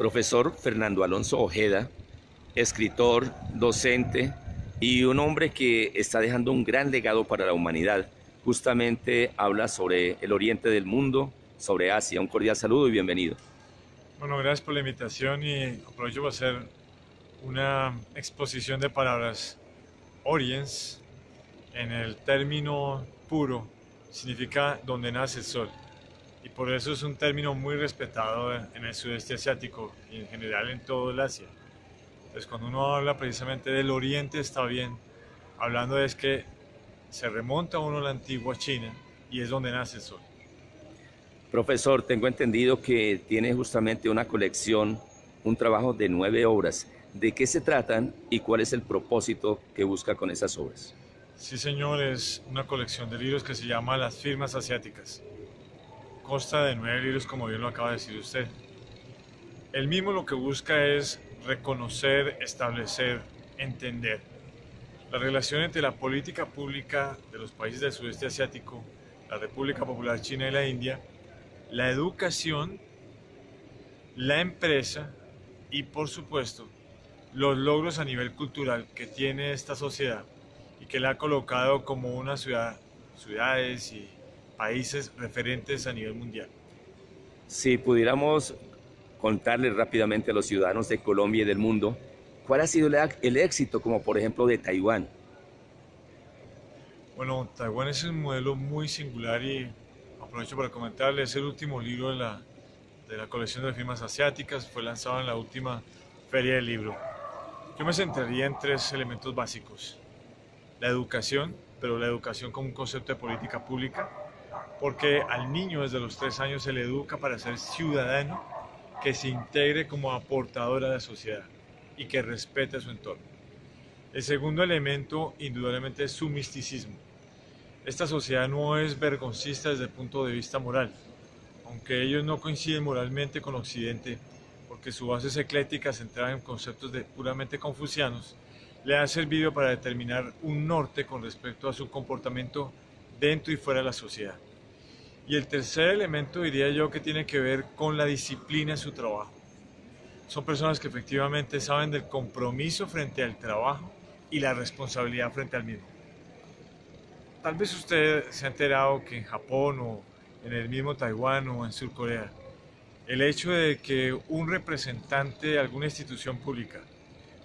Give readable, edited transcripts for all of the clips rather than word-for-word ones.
Profesor Fernando Alonso Ojeda, escritor, docente y un hombre que está dejando un gran legado para la humanidad. Justamente habla sobre el oriente del mundo, sobre Asia. Un cordial saludo y bienvenido. Bueno, gracias por la invitación y aprovecho para hacer una exposición de palabras. Oriens, en el término puro, significa donde nace el sol. Y por eso es un término muy respetado en el sudeste asiático y en general en todo el Asia. Entonces, cuando uno habla precisamente del oriente, está bien. Hablando es que se remonta uno a la antigua China y es donde nace el sol. Profesor, tengo entendido que tiene justamente una colección, un trabajo de 9 obras. ¿De qué se tratan y cuál es el propósito que busca con esas obras? Sí, señor, es una colección de libros que se llama Las Firmas Asiáticas. Consta de 9 libros, como bien lo acaba de decir usted. El mismo lo que busca es reconocer, establecer, entender la relación entre la política pública de los países del sudeste asiático, la República Popular China y la India, la educación, la empresa y, por supuesto, los logros a nivel cultural que tiene esta sociedad y que la ha colocado como una ciudades y países referentes a nivel mundial. Si pudiéramos contarle rápidamente a los ciudadanos de Colombia y del mundo, ¿cuál ha sido el éxito, como por ejemplo de Taiwán? Bueno, Taiwán es un modelo muy singular y aprovecho para comentarle, es el último libro de la colección de firmas asiáticas, fue lanzado en la última feria del libro. Yo me centraría en 3 elementos básicos. La educación, pero la educación como un concepto de política pública, porque al niño desde los 3 años se le educa para ser ciudadano que se integre como aportador a la sociedad y que respete su entorno. El segundo elemento, indudablemente, es su misticismo. Esta sociedad no es vergoncista desde el punto de vista moral, aunque ellos no coinciden moralmente con Occidente, porque su base es ecléctica centrada en conceptos puramente confucianos, le ha servido para determinar un norte con respecto a su comportamiento dentro y fuera de la sociedad. Y el tercer elemento diría yo que tiene que ver con la disciplina en su trabajo. Son personas que efectivamente saben del compromiso frente al trabajo y la responsabilidad frente al mismo. Tal vez usted se ha enterado que en Japón o en el mismo Taiwán o en Surcorea, el hecho de que un representante de alguna institución pública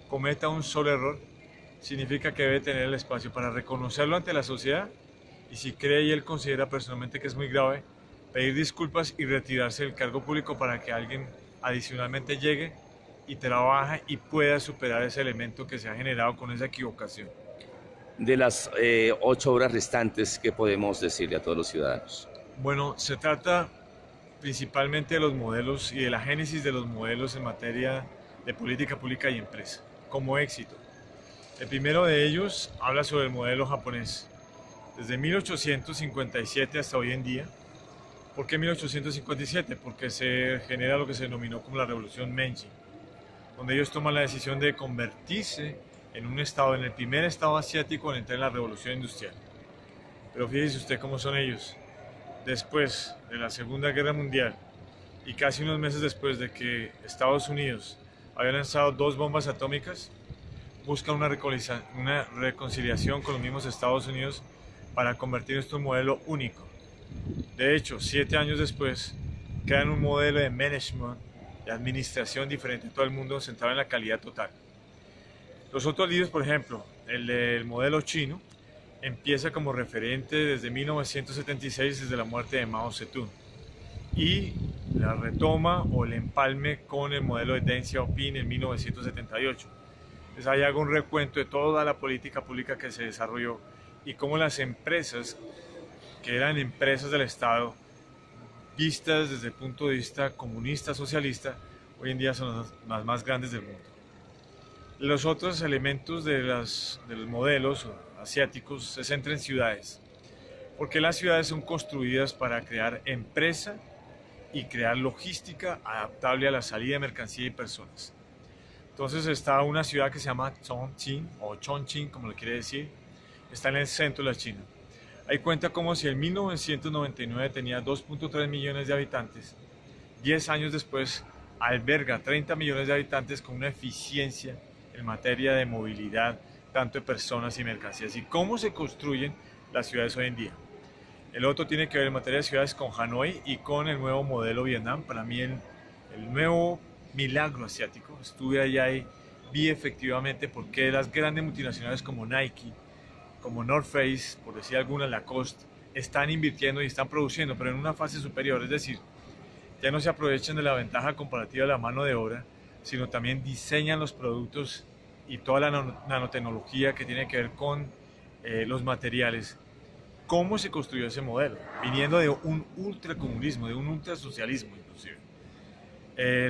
cometa un solo error significa que debe tener el espacio para reconocerlo ante la sociedad y si cree y él considera personalmente que es muy grave, pedir disculpas y retirarse del cargo público para que alguien adicionalmente llegue y trabaje y pueda superar ese elemento que se ha generado con esa equivocación. De las 8 obras restantes, ¿qué podemos decirle a todos los ciudadanos? Bueno, se trata principalmente de los modelos y de la génesis de los modelos en materia de política pública y empresa, como éxito. El primero de ellos habla sobre el modelo japonés. Desde 1857 hasta hoy en día. ¿Por qué 1857? Porque se genera lo que se denominó como la Revolución Meiji, donde ellos toman la decisión de convertirse en un estado, en el primer estado asiático en entrar en la Revolución Industrial. Pero fíjese usted cómo son ellos. Después de la Segunda Guerra Mundial y casi unos meses después de que Estados Unidos había lanzado 2 bombas atómicas, buscan una reconciliación con los mismos Estados Unidos para convertir esto en un modelo único. De hecho, 7 años después, crean un modelo de management, de administración diferente en todo el mundo, centrado en la calidad total. Los otros libros, por ejemplo, el del modelo chino, empieza como referente desde 1976, desde la muerte de Mao Zedong, y la retoma o el empalme con el modelo de Deng Xiaoping en 1978. Entonces ahí hago un recuento de toda la política pública que se desarrolló y cómo las empresas, que eran empresas del Estado, vistas desde el punto de vista comunista, socialista, hoy en día son las más grandes del mundo. Los otros elementos de los modelos asiáticos se centran en ciudades, porque las ciudades son construidas para crear empresa y crear logística adaptable a la salida de mercancía y personas. Entonces está una ciudad que se llama Chongqing o Chongqing, como le quiere decir, está en el centro de la China. Ahí cuenta como si en 1999 tenía 2.3 millones de habitantes, 10 años después alberga 30 millones de habitantes con una eficiencia en materia de movilidad, tanto de personas y mercancías. ¿Y cómo se construyen las ciudades hoy en día? El otro tiene que ver en materia de ciudades con Hanoi y con el nuevo modelo Vietnam. Para mí el nuevo milagro asiático. Estuve allá y vi efectivamente por qué las grandes multinacionales como Nike, como North Face, por decir algunas, Lacoste, están invirtiendo y están produciendo, pero en una fase superior. Es decir, ya no se aprovechan de la ventaja comparativa de la mano de obra, sino también diseñan los productos y toda la nanotecnología que tiene que ver con los materiales. ¿Cómo se construyó ese modelo? Viniendo de un ultracomunismo, de un ultrasocialismo inclusive.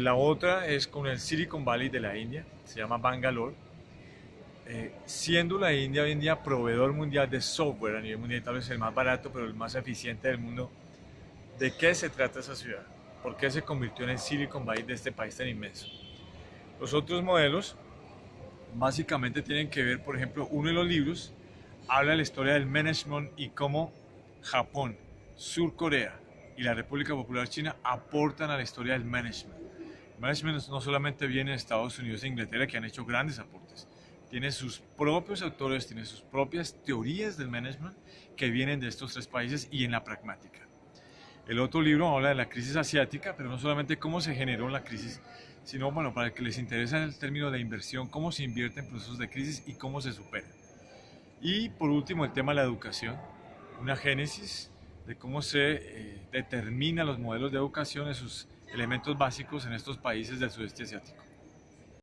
La otra es con el Silicon Valley de la India, se llama Bangalore. Siendo la India hoy en día proveedor mundial de software a nivel mundial, tal vez el más barato, pero el más eficiente del mundo. ¿De qué se trata esa ciudad? ¿Por qué se convirtió en el Silicon Valley de este país tan inmenso? Los otros modelos básicamente tienen que ver, por ejemplo, uno de los libros habla de la historia del management y cómo Japón, Sur Corea y la República Popular China aportan a la historia del management. El management no solamente viene de Estados Unidos e Inglaterra, que han hecho grandes aportes, tiene sus propios autores, tiene sus propias teorías del management que vienen de estos tres países y en la pragmática. El otro libro habla de la crisis asiática, pero no solamente cómo se generó la crisis, sino, bueno, para el que les interesa el término de inversión, cómo se invierte en procesos de crisis y cómo se supera. Y por último, el tema de la educación, una génesis de cómo se determinan los modelos de educación, sus elementos básicos en estos países del sudeste asiático.